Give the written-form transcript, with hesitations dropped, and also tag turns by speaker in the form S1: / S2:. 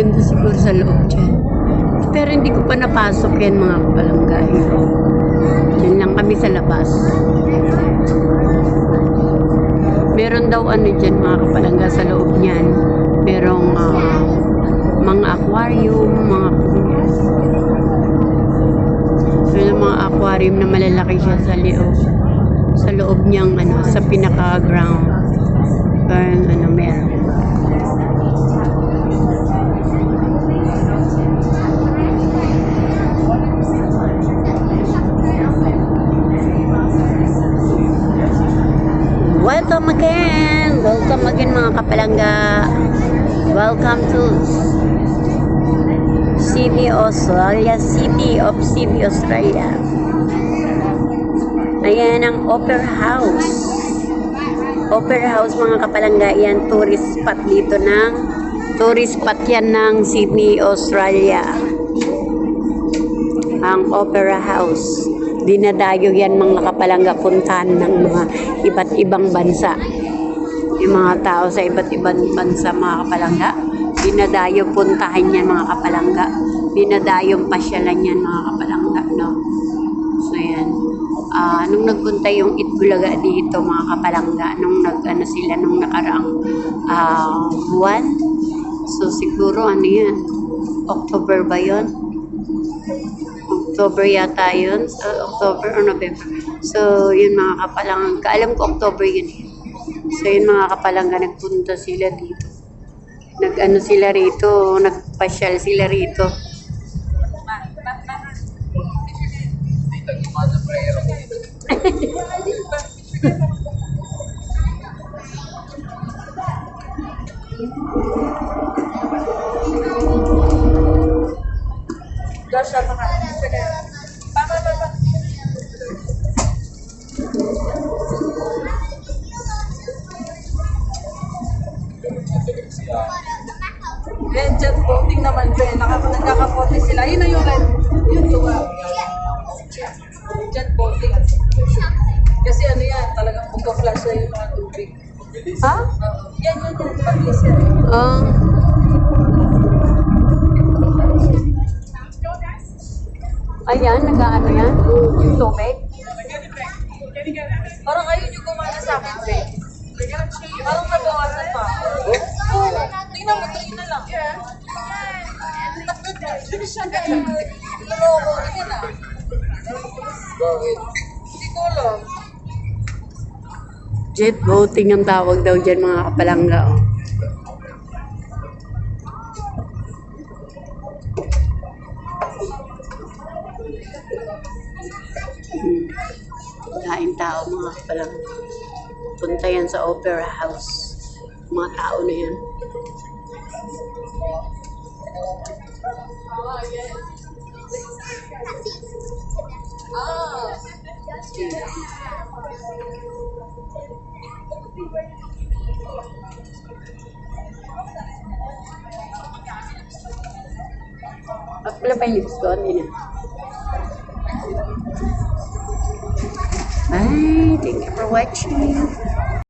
S1: maganda siguro sa loob dyan. Pero hindi ko pa napasok yan mga kapalangga. Yan lang kami sa labas. Meron daw ano dyan mga kapalangga sa loob niyan. Merong mga aquarium, mga aquarium na malalaki siya sa loob. Sa loob niyang ano, sa pinaka-ground. Parang ano meron. Welcome again mga kapalangga. Welcome to Sydney, Australia. City of Sydney, Australia. Ayan ang Opera House. Opera House mga kapalangga, yan tourist spot dito ng tourist spot yan ng Sydney, Australia. Ang Opera House. Dinadayo yan mga kapalangga, puntahan ng mga iba't ibang bansa. Yung mga tao sa iba't ibang bansa mga kapalangga, dinadayo puntahan yan mga kapalangga. Dinadayong pasyalan yan mga kapalangga, no? So yan. Nung nagpunta yung Itbulaga dito mga kapalangga, nung nag-ano sila nung nakaraang buwan. So siguro ano yan? October ba yun? October yata yun. October or November. So yun mga kapalangga. Alam ko October yun. So yun mga kapalangga, nagpunta sila dito. Nag-ano sila rito, nagpasyal sila rito.
S2: Jet boating naman siya. Nagkakapote sila. Yun na yung red. Yung tuwa. Jet boating. Kasi ano yan, talagang magka-flash na yung mga tubig.
S1: Ha?
S2: Yan. Pabilis yan.
S1: Ayan, nag-ano yan? Yung tubig?
S2: Parang ayun yung gumana sa akin, babe. Parang nabawasan pa. Oo. Tingnan mo, tingin na lang. Loko, tingin na. Hindi ko alam.
S1: Jet boating ang tawag daw dyan mga kapalangga. Kain tao mga kapalangga. Punta yan sa Opera House. Mga tao na yan. Wala pa yung lips ko, hindi na. Bye! Thank you for watching.